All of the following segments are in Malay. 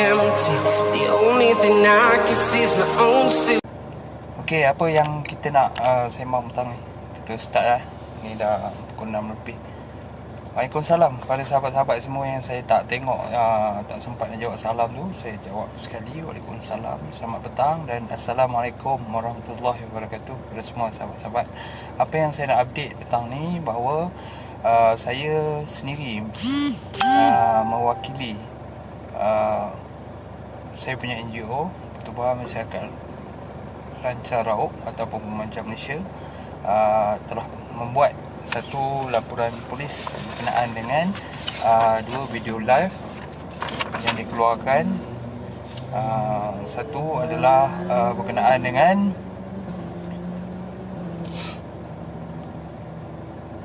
empty. The only thing I can see is my own silhouette. Okey, apa yang kita nak sembang petang ni? Kita start lah. Ni dah pukul 6 lebih. Waalaikumsalam kepada sahabat-sahabat semua yang saya tak tengok, tak sempat nak jawab salam tu. Saya jawab sekali. Waalaikumsalam, selamat petang dan Assalamualaikum warahmatullahi wabarakatuh kepada semua sahabat-sahabat. Apa yang saya nak update petang ni bahawa saya sendiri mewakili saya punya NGO Pertubuhan Masyarakat Lancar Raub ataupun Pemancar Malaysia telah membuat satu laporan polis berkenaan dengan dua video live yang dikeluarkan. Satu adalah berkenaan dengan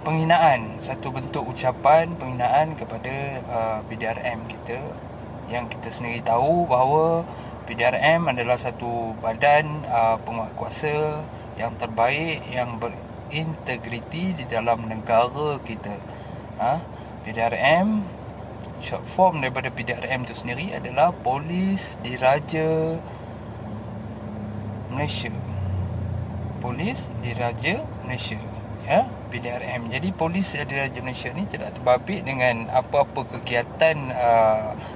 penghinaan, satu bentuk ucapan penghinaan kepada PDRM kita, yang kita sendiri tahu bahawa PDRM adalah satu badan penguatkuasa yang terbaik, yang berintegriti di dalam negara kita. PDRM, short form daripada PDRM itu sendiri adalah Polis Diraja Malaysia. Polis Diraja Malaysia, ya, PDRM. Jadi Polis Diraja Malaysia ni tidak terbabit dengan apa-apa kegiatan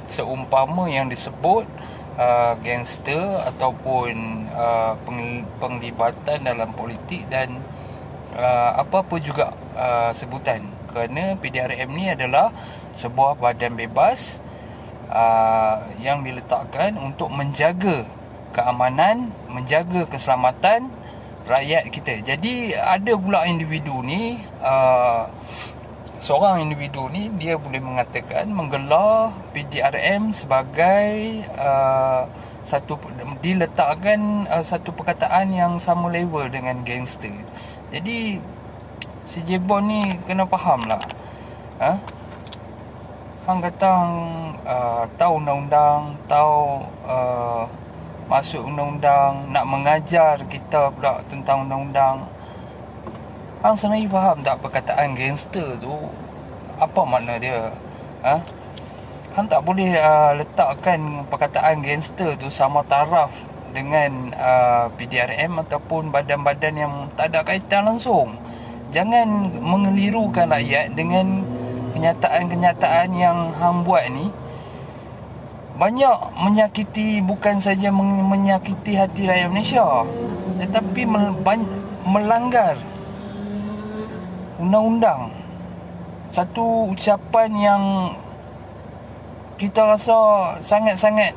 seumpama yang disebut gangster ataupun penglibatan dalam politik dan apa-apa juga sebutan, kerana PDRM ni adalah sebuah badan bebas yang diletakkan untuk menjaga keamanan, menjaga keselamatan rakyat kita. Jadi ada pula individu ni, seorang individu ni dia boleh mengatakan, menggelar PDRM sebagai diletakkan satu perkataan yang sama level dengan gangster. Jadi si Jebon ni kena faham lah. Hang kata hang tahu undang-undang, tahu masuk undang-undang, nak mengajar kita pula tentang undang-undang. Hang sendiri faham tak perkataan gangster tu apa makna dia? Hang tak boleh letakkan perkataan gangster tu sama taraf dengan PDRM ataupun badan-badan yang tak ada kaitan langsung. Jangan mengelirukan rakyat dengan kenyataan-kenyataan yang hang buat ni. Banyak menyakiti, bukan saja menyakiti hati rakyat Malaysia, tetapi melanggar undang-undang. Satu ucapan yang kita rasa sangat-sangat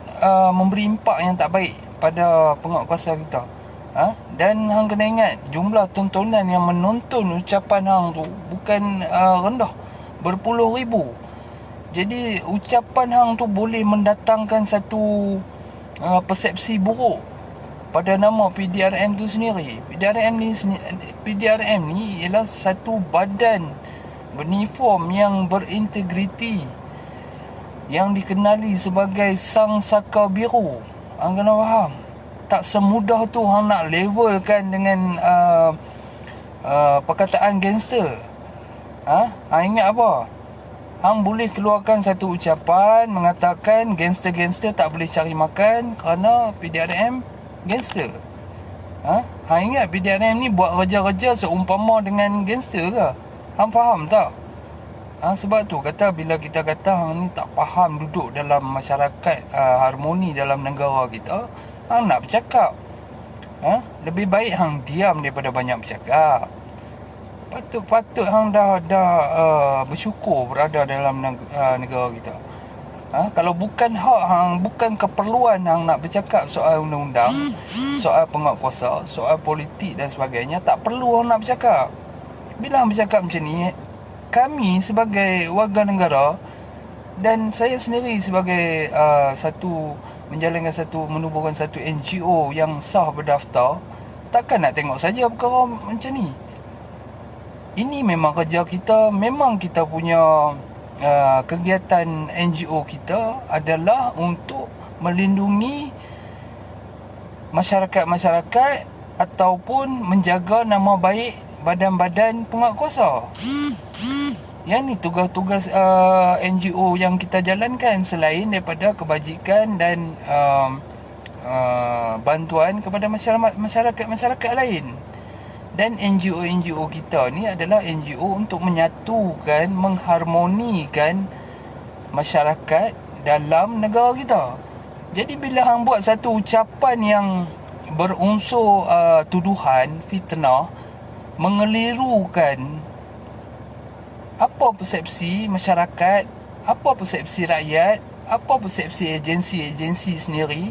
memberi impak yang tak baik pada penguatkuasa kita. Dan hang kena ingat, jumlah tontonan yang menonton ucapan hang tu bukan rendah, berpuluh ribu. Jadi ucapan hang tu boleh mendatangkan satu persepsi buruk pada nama PDRM tu sendiri. PDRM ni ialah satu badan beruniform yang berintegriti, yang dikenali sebagai Sang Saka Biru. Hang kena faham, tak semudah tu hang nak levelkan dengan perkataan gangster. Hang ingat apa? Hang boleh keluarkan satu ucapan mengatakan gangster-gangster tak boleh cari makan kerana PDRM gangster. Hang ingat PDRM ni buat kerja-kerja seumpama dengan gangster ke? Hang faham tak? Sebab tu kata, bila kita kata hang ni tak faham duduk dalam masyarakat, harmoni dalam negara kita, hang nak bercakap, lebih baik hang diam daripada banyak bercakap. Patut hang dah bersyukur berada dalam negara kita. Kalau bukan hak hang, bukan keperluan hang nak bercakap soal undang-undang, soal penguatkuasa, soal politik dan sebagainya, tak perlu hang nak bercakap. Bila hang bercakap macam ni, kami sebagai warga negara dan saya sendiri sebagai menubuhkan satu NGO yang sah berdaftar, takkan nak tengok saja perkara macam ni. Ini memang kerja kita, memang kita punya kegiatan NGO kita adalah untuk melindungi masyarakat-masyarakat ataupun menjaga nama baik badan-badan penguatkuasa. Yang ni tugas-tugas NGO yang kita jalankan selain daripada kebajikan dan bantuan kepada masyarakat lain. Dan NGO kita ni adalah NGO untuk menyatukan, mengharmonikan masyarakat dalam negara kita. Jadi bila hang buat satu ucapan yang berunsur tuduhan, fitnah, mengelirukan apa persepsi masyarakat, apa persepsi rakyat, apa persepsi agensi-agensi sendiri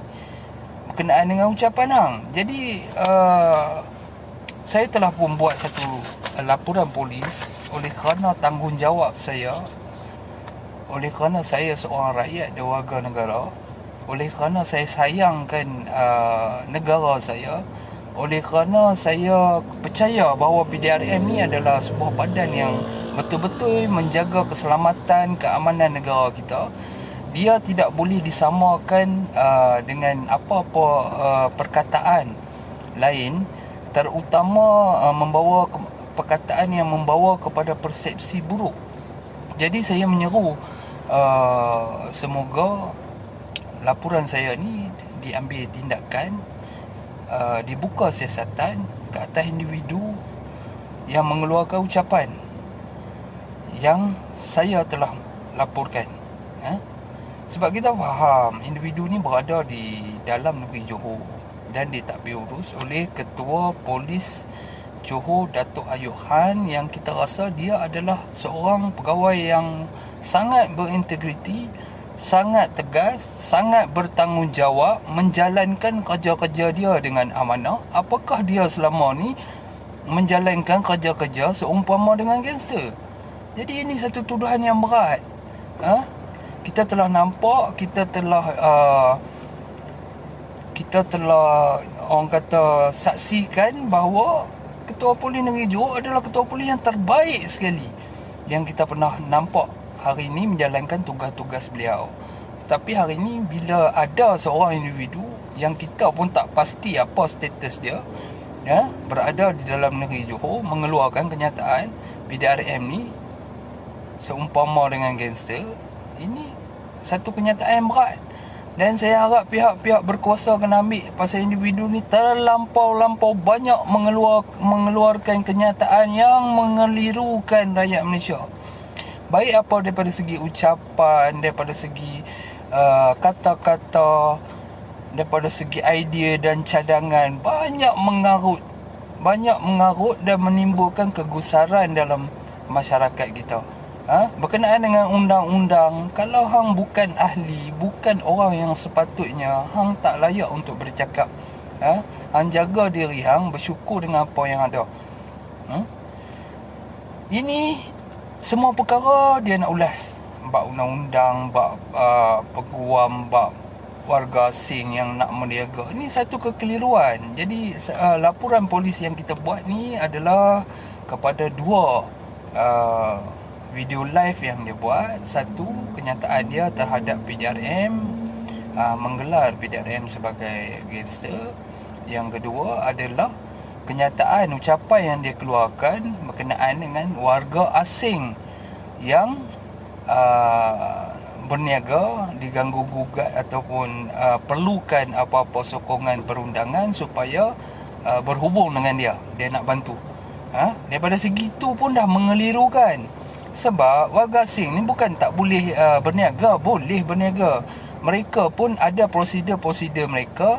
berkenaan dengan ucapan hang. Jadi saya telah pun buat satu laporan polis oleh kerana tanggungjawab saya, oleh kerana saya seorang rakyat dan warga negara, oleh kerana saya sayangkan negara saya, oleh kerana saya percaya bahawa PDRM ni adalah sebuah badan yang betul-betul menjaga keselamatan, keamanan negara kita. Dia tidak boleh disamakan dengan apa-apa perkataan lain, terutama membawa perkataan yang membawa kepada persepsi buruk. Jadi saya menyeru semoga laporan saya ni diambil tindakan, dibuka siasatan ke atas individu yang mengeluarkan ucapan yang saya telah laporkan. Sebab kita faham individu ni berada di dalam negeri Johor dan ditakbir urus oleh Ketua Polis Johor, Datuk Ayub Han, yang kita rasa dia adalah seorang pegawai yang sangat berintegriti, sangat tegas, sangat bertanggungjawab menjalankan kerja-kerja dia dengan amanah. Apakah dia selama ni menjalankan kerja-kerja seumpama dengan gangster? Jadi ini satu tuduhan yang berat. Kita telah nampak, kita telah orang kata saksikan bahawa Ketua Polis Negeri Johor adalah Ketua Polis yang terbaik sekali yang kita pernah nampak hari ini menjalankan tugas-tugas beliau. Tapi hari ini bila ada seorang individu yang kita pun tak pasti apa status dia, berada di dalam negeri Johor mengeluarkan kenyataan PDRM ni seumpama dengan gangster, ini satu kenyataan yang berat. Dan saya harap pihak-pihak berkuasa kena ambil pasal individu ni terlampau banyak mengeluarkan kenyataan yang mengelirukan rakyat Malaysia. Baik apa daripada segi ucapan, daripada segi kata-kata, daripada segi idea dan cadangan, banyak mengarut dan menimbulkan kegusaran dalam masyarakat kita. Berkenaan dengan undang-undang, kalau hang bukan ahli, bukan orang yang sepatutnya, hang tak layak untuk bercakap. Hang jaga diri hang, bersyukur dengan apa yang ada. Ini semua perkara dia nak ulas. Bab undang-undang, bab peguam, bab warga asing yang nak meniaga. Ini satu kekeliruan. Jadi laporan polis yang kita buat ni adalah kepada dua video live yang dia buat. Satu, kenyataan dia terhadap PDRM, menggelar PDRM sebagai gangster. Yang kedua adalah kenyataan ucapan yang dia keluarkan berkenaan dengan warga asing yang berniaga, diganggu gugat ataupun perlukan apa-apa sokongan perundangan supaya berhubung dengan dia nak bantu. Daripada segitu pun dah mengelirukan. Sebab warga asing ni bukan tak boleh berniaga, boleh berniaga. Mereka pun ada prosedur-prosedur mereka,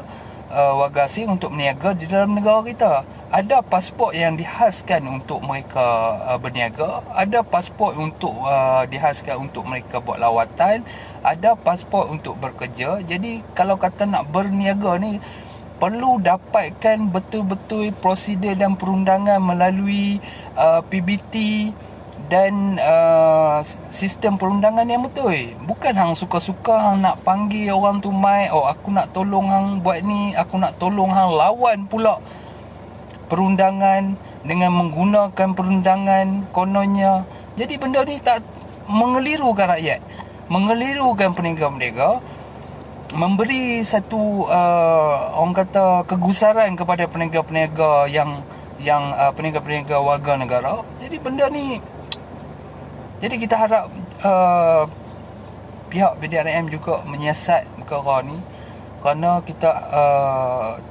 warga asing, untuk berniaga di dalam negara kita. Ada pasport yang dihaskan untuk mereka berniaga, ada pasport untuk dihaskan untuk mereka buat lawatan, ada pasport untuk bekerja. Jadi kalau kata nak berniaga ni, perlu dapatkan betul-betul prosedur dan perundangan melalui PBT dan sistem perundangan yang betul. Bukan hang suka-suka hang nak panggil orang tu mai, aku nak tolong hang buat ni, aku nak tolong hang lawan pula perundangan dengan menggunakan perundangan kononnya. Jadi benda ni tak mengelirukan rakyat, mengelirukan peniaga-peniaga, memberi satu orang kata kegusaran kepada peniaga-peniaga yang peniaga-peniaga warga negara. Jadi benda ni, Jadi kita harap pihak PDRM juga menyiasat perkara ni, kerana kita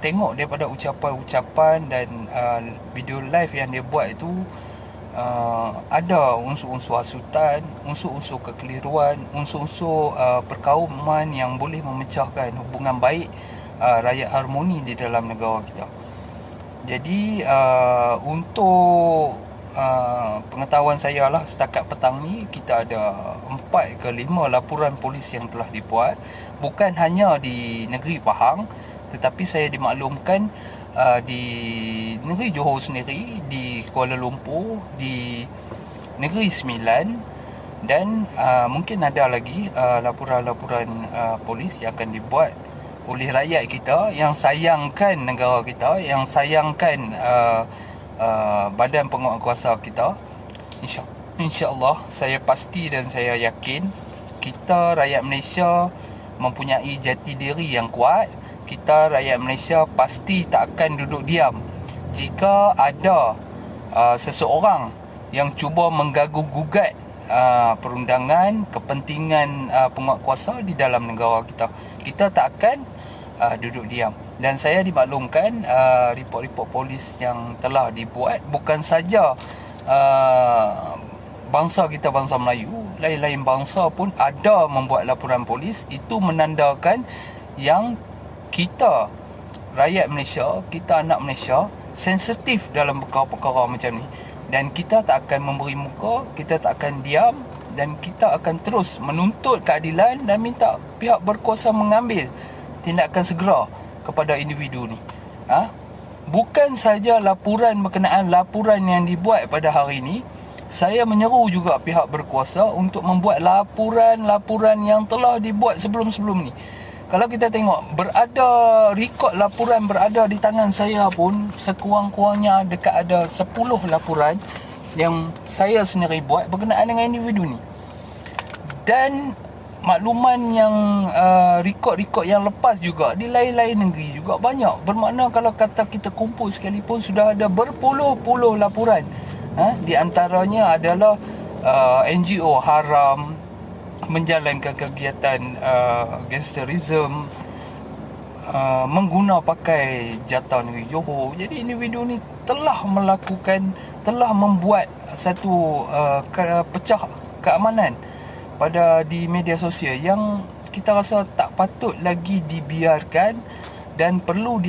tengok daripada ucapan-ucapan dan video live yang dia buat itu, ada unsur-unsur hasutan, unsur-unsur kekeliruan, unsur-unsur perkauman yang boleh memecahkan hubungan baik rakyat harmoni di dalam negara kita. Jadi untuk pengetahuan saya lah, setakat petang ni kita ada 4 ke 5 laporan polis yang telah dibuat, bukan hanya di negeri Pahang, tetapi saya dimaklumkan di negeri Johor sendiri, di Kuala Lumpur, di negeri Sembilan, dan mungkin ada lagi laporan-laporan polis yang akan dibuat oleh rakyat kita yang sayangkan negara kita, yang sayangkan badan penguatkuasa kita. InsyaAllah saya pasti dan saya yakin kita rakyat Malaysia mempunyai jati diri yang kuat. Kita rakyat Malaysia pasti tak akan duduk diam jika ada seseorang yang cuba menggaguh-gugat perundangan, kepentingan penguatkuasa di dalam negara kita. Kita tak akan duduk diam. Dan saya dimaklumkan report-report polis yang telah dibuat, bukan saja bangsa kita, bangsa Melayu, lain-lain bangsa pun ada membuat laporan polis. Itu menandakan yang kita rakyat Malaysia, kita anak Malaysia sensitif dalam perkara-perkara macam ni, dan kita tak akan memberi muka, kita tak akan diam, dan kita akan terus menuntut keadilan dan minta pihak berkuasa mengambil tindakan segera kepada individu ni. Bukan saja laporan berkenaan laporan yang dibuat pada hari ini, saya menyeru juga pihak berkuasa untuk membuat laporan-laporan yang telah dibuat sebelum-sebelum ni. Kalau kita tengok, rekod laporan berada di tangan saya pun sekurang-kurangnya dekat ada 10 laporan yang saya sendiri buat berkenaan dengan individu ni. Dan makluman yang rekod-rekod yang lepas juga di lain-lain negeri juga banyak. Bermakna kalau kata kita kumpul sekalipun sudah ada berpuluh-puluh laporan. Di antaranya adalah NGO haram menjalankan kegiatan gangsterism, mengguna pakai jata negeri Johor. Jadi individu ni telah membuat satu pecah keamanan di media sosial yang kita rasa tak patut lagi dibiarkan dan perlu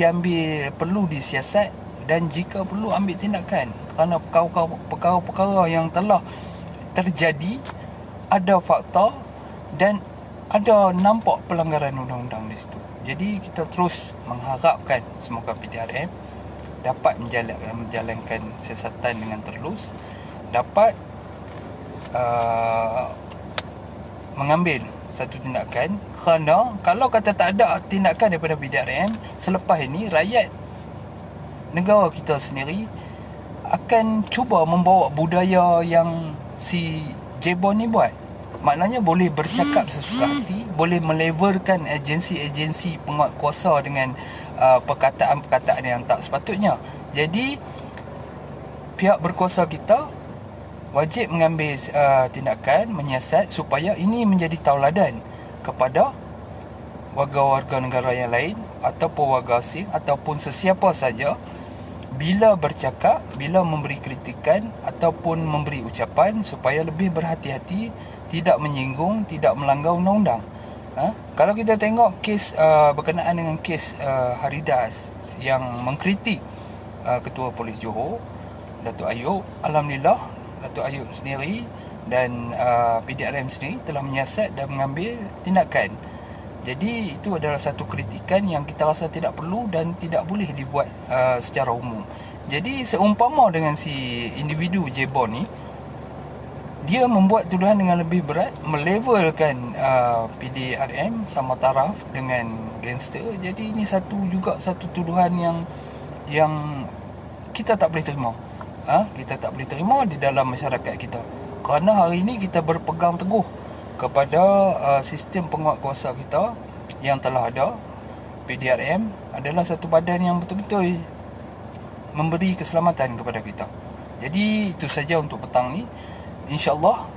disiasat, dan jika perlu ambil tindakan, kerana perkara-perkara yang telah terjadi ada fakta dan ada nampak pelanggaran undang-undang di situ. Jadi kita terus mengharapkan semoga PDRM dapat menjalankan siasatan dengan terlus, dapat mengambil satu tindakan. Kerana kalau kata tak ada tindakan daripada PDRM selepas ini, rakyat negara kita sendiri akan cuba membawa budaya yang si Jebon ni buat. Maknanya boleh bercakap sesuka hati, boleh meleverkan agensi-agensi penguatkuasa dengan perkataan-perkataan yang tak sepatutnya. Jadi pihak berkuasa kita wajib mengambil tindakan, menyiasat supaya ini menjadi tauladan kepada warga-warga negara yang lain ataupun warga asing ataupun sesiapa saja, bila bercakap, bila memberi kritikan ataupun memberi ucapan, supaya lebih berhati-hati, tidak menyinggung, tidak melanggar undang-undang. Kalau kita tengok kes berkenaan dengan kes Haridas yang mengkritik Ketua Polis Johor, Datuk Ayub, alhamdulillah Datuk Ayub sendiri dan PDRM sendiri telah menyiasat dan mengambil tindakan. Jadi itu adalah satu kritikan yang kita rasa tidak perlu dan tidak boleh dibuat secara umum. Jadi seumpama dengan si individu Jebon ni, dia membuat tuduhan dengan lebih berat, melevelkan PDRM sama taraf dengan gangster. Jadi ini satu tuduhan yang kita tak boleh terima. Kita tak boleh terima di dalam masyarakat kita. Kerana hari ini kita berpegang teguh kepada sistem penguatkuasa kita yang telah ada. PDRM adalah satu badan yang betul-betul memberi keselamatan kepada kita. Jadi itu saja untuk petang ni. InsyaAllah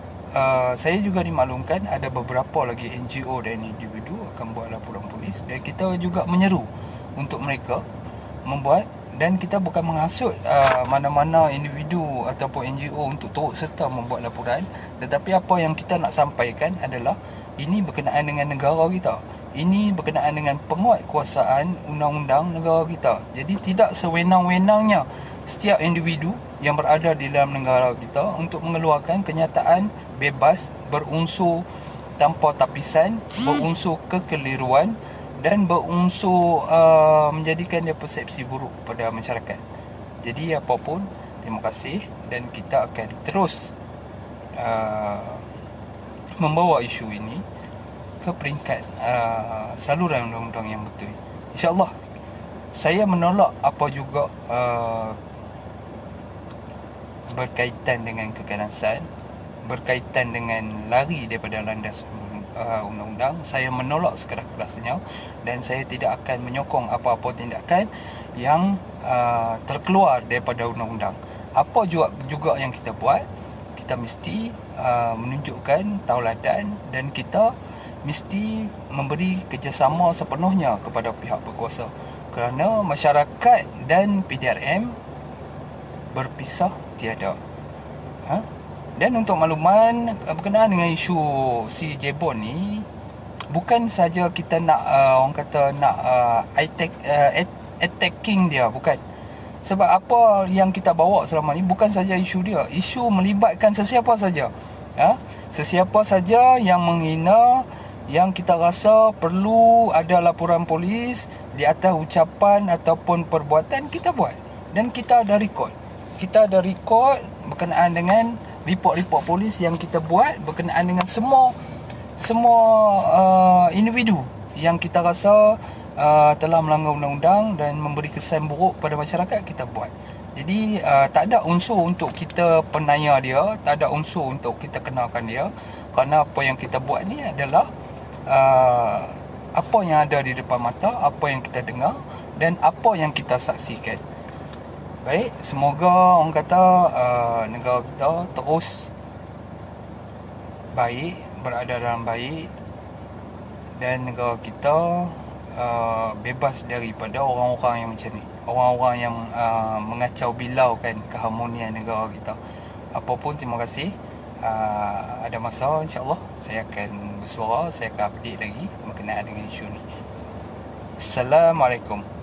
saya juga dimaklumkan ada beberapa lagi NGO dan individu akan buat laporan polis, dan kita juga menyeru untuk mereka membuat, dan kita bukan menghasut mana-mana individu ataupun NGO untuk turut serta membuat laporan, tetapi apa yang kita nak sampaikan adalah ini berkenaan dengan negara kita. Ini berkenaan dengan penguatkuasaan undang-undang negara kita. Jadi tidak sewenang-wenangnya setiap individu yang berada di dalam negara kita untuk mengeluarkan kenyataan bebas, berunsur tanpa tapisan, berunsur kekeliruan dan berunsur menjadikan dia persepsi buruk pada masyarakat. Jadi apapun, terima kasih, dan kita akan terus membawa isu ini ke peringkat saluran undang-undang yang betul. InsyaAllah saya menolak apa juga berkaitan dengan keganasan, berkaitan dengan lari daripada landas undang-undang. Saya menolak sekeras-kerasnya, dan saya tidak akan menyokong apa-apa tindakan yang terkeluar daripada undang-undang. Apa juga yang kita buat, kita mesti menunjukkan tauladan, dan kita mesti memberi kerjasama sepenuhnya kepada pihak berkuasa, kerana masyarakat dan PDRM berpisah tiada. Dan untuk makluman berkenaan dengan isu si Jebon ni, bukan saja kita nak orang kata nak attacking dia, bukan. Sebab apa yang kita bawa selama ni bukan saja isu dia, isu melibatkan sesiapa saja. Sesiapa saja yang menghina, yang kita rasa perlu ada laporan polis di atas ucapan ataupun perbuatan, kita buat. Dan kita ada rekod. Kita ada rekod berkenaan dengan report-report polis yang kita buat berkenaan dengan semua individu yang kita rasa telah melanggar undang-undang dan memberi kesan buruk pada masyarakat, kita buat. Jadi tak ada unsur untuk kita penanya dia, tak ada unsur untuk kita kenalkan dia, kerana apa yang kita buat ni adalah apa yang ada di depan mata, apa yang kita dengar dan apa yang kita saksikan. Baik, semoga orang kata negara kita terus baik, berada dalam baik, dan negara kita bebas daripada orang-orang yang macam ni, orang-orang yang mengacau bilaukan keharmonian negara kita. Apapun, terima kasih. Ada masa insyaAllah saya akan bersuara, saya akan update lagi berkenaan dengan isu ni. Assalamualaikum.